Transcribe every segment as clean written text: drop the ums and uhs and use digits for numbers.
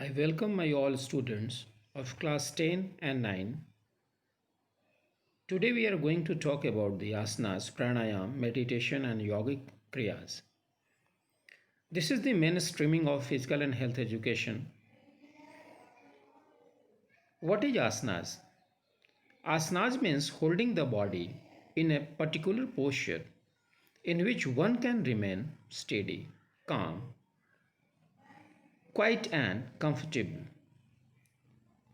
I welcome my all students of class 10 and 9. Today we are going to talk about the asanas, pranayam, meditation and yogic kriyas. This is the mainstreaming of physical and health education. What is asanas? Asanas means holding the body in a particular posture in which one can remain steady, calm, quiet and comfortable.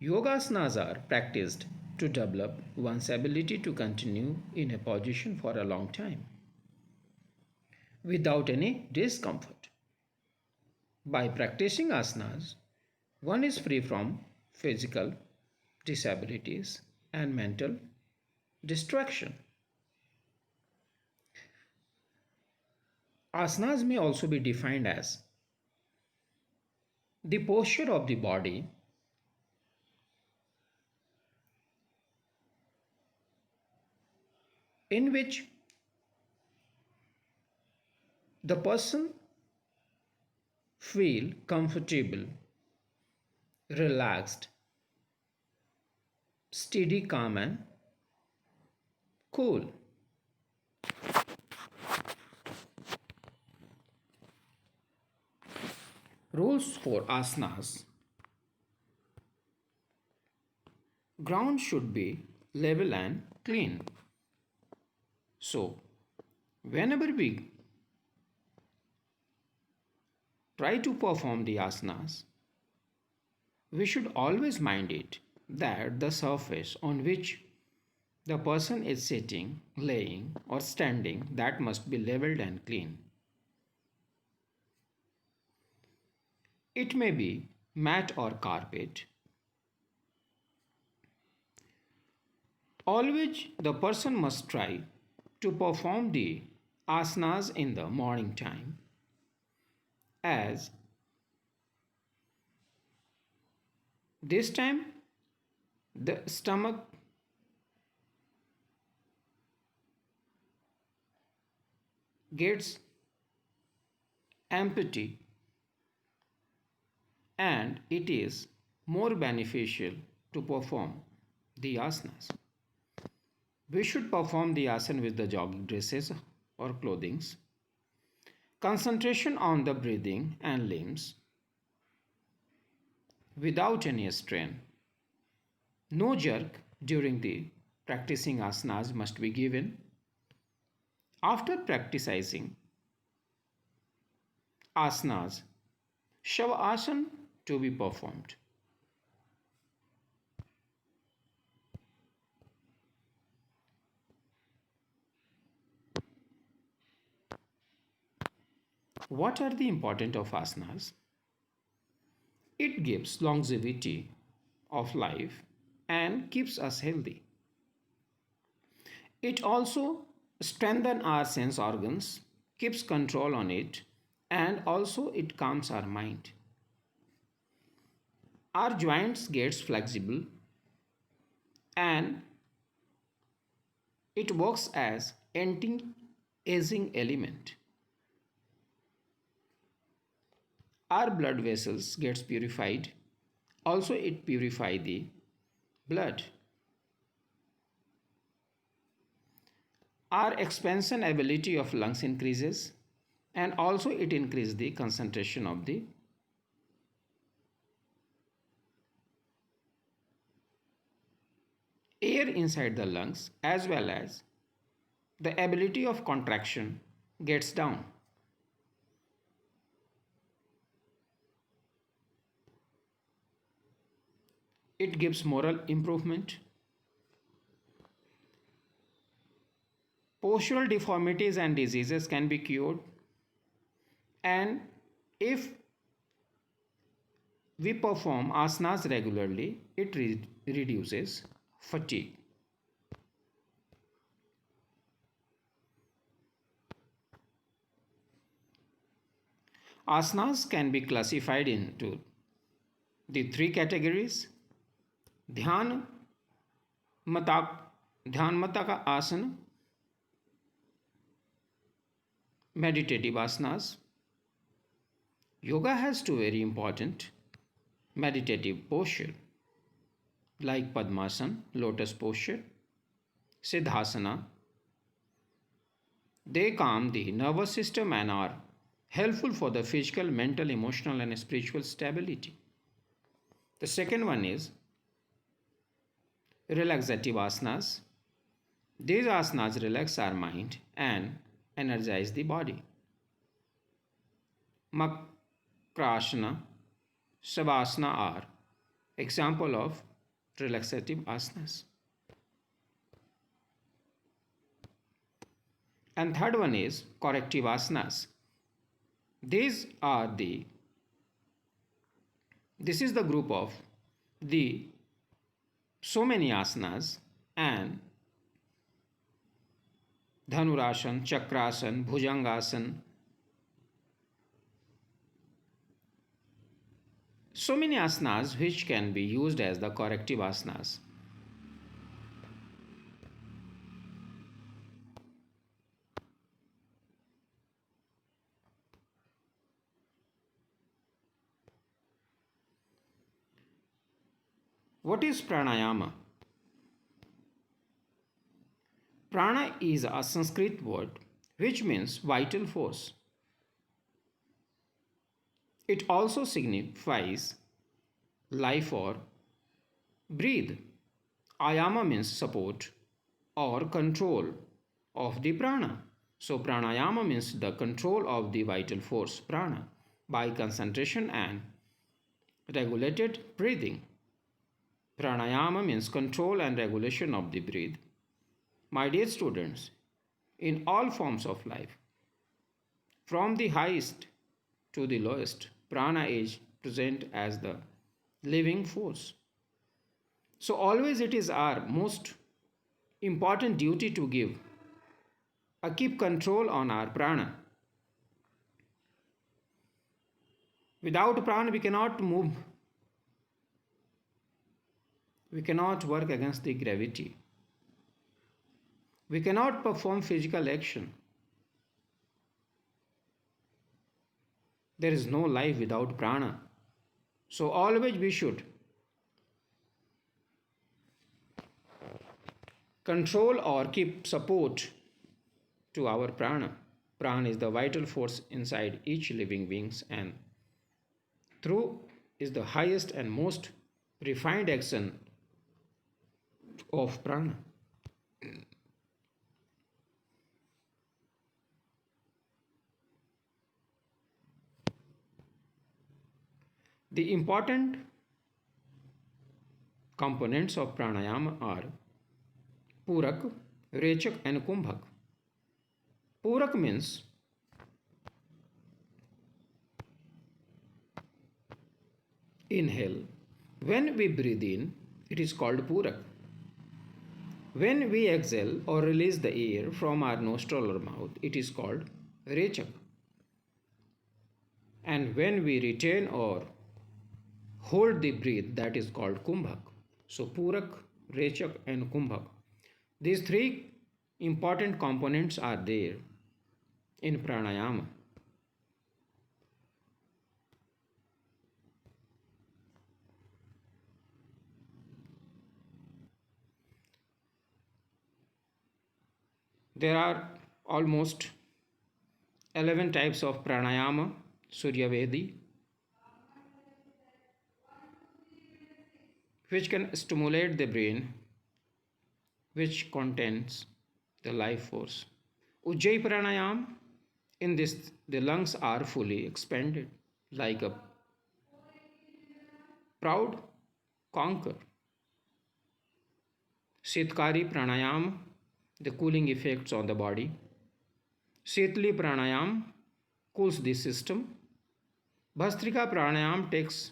Yogasanas are practiced to develop one's ability to continue in a position for a long time without any discomfort. By practicing asanas, one is free from physical disabilities and mental distraction. Asanas may also be defined as the posture of the body in which the person feel comfortable, relaxed, steady, calm and cool. Rules for asanas. Ground should be level and clean. So, whenever we try to perform the asanas, we should always mind it that the surface on which the person is sitting, laying, or standing that must be leveled and clean. It may be mat or carpet. Always the person must try to perform the asanas in the morning time as this time the stomach gets empty and it is more beneficial to perform the asanas. We should perform the asana with the jogging dresses or clothings. Concentration on the breathing and limbs without any strain. No jerk during the practicing asanas must be given. After practicing asanas, shavasana to be performed. What are the important of asanas? It gives longevity of life and keeps us healthy. It also strengthens our sense organs, keeps control on it, and also it calms our mind. Our joints gets flexible and it works as anti-aging element. Our blood vessels gets purified. Also it purify the blood. Our expansion ability of lungs increases and also it increases the concentration of the air inside the lungs as well as the ability of contraction gets down. It gives moral improvement. Postural deformities and diseases can be cured. And if we perform asanas regularly, it reduces fatigue. Asanas can be classified into the three categories: ध्यान मता ध्यान मता का आसन, meditative asanas. Yoga has two very important: meditative posture like Padmasana, lotus posture, Siddhasana. They calm the nervous system and are helpful for the physical, mental, emotional, and spiritual stability. The second one is relaxative asanas. These asanas relax our mind and energize the body. Makrasana, Savasana are example of relaxative asanas. And third one is corrective asanas. These are the this is the group of the so many asanas and Dhanurasana, Chakrasana, Bhujangasana. So many asanas which can be used as the corrective asanas. What is pranayama? Prana is a Sanskrit word which means vital force. It also signifies life or breathe. Ayama means support or control of the prana. So pranayama means the control of the vital force prana by concentration and regulated breathing. Pranayama means control and regulation of the breath. My dear students, in all forms of life, from the highest to the lowest, prana is present as the living force. So always it is our most important duty to keep control on our prana. Without prana we cannot move. We cannot work against the gravity. We cannot perform physical action. There is no life without prana. So always we should control or keep support to our prana. Prana is the vital force inside each living being and through is the highest and most refined action of prana. The important components of pranayama are Purak, Rechak, and Kumbhak. Purak means inhale. When we breathe in, it is called Purak. When we exhale or release the air from our nostril or mouth, it is called Rechak. And when we retain or hold the breath, that is called Kumbhak. So Purak, Rechak, and Kumbhak. These three important components are there in pranayama. There are almost 11 types of pranayama, Suryavedi, which can stimulate the brain, which contains the life force. Ujjayi pranayam, in this the lungs are fully expanded like a proud conquer. Sitkari pranayam, the cooling effects on the body. Sitli pranayam cools the system. Bhastrika pranayam takes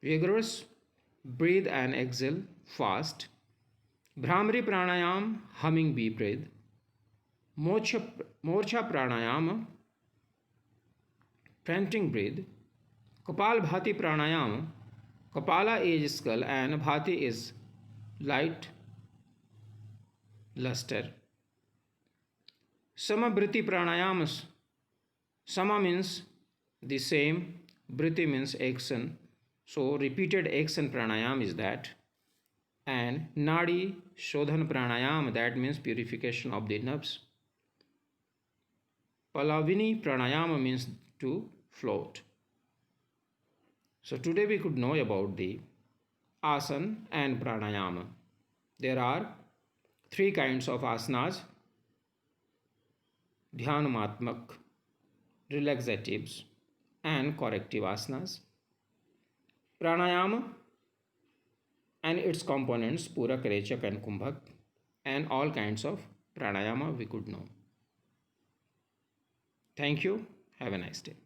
vigorous breathe and exhale fast. Bhramari pranayam humming bee breath. Morcha pranayam panting breath. Kapal bhati pranayam, Kapala is skull and bhati is light luster. Samabriti pranayam, Sama means the same, Briti means action. So repeated action pranayam is that. And Nadi Shodhan Pranayam, that means purification of the nerves. Palavini Pranayama means to float. So today we could know about the asana and pranayama. There are three kinds of asanas: dhyanumatmak, relaxatives, and corrective asanas. Pranayama and its components Purak, Rechak, and Kumbhak, and all kinds of pranayama we could know. Thank you. Have a nice day.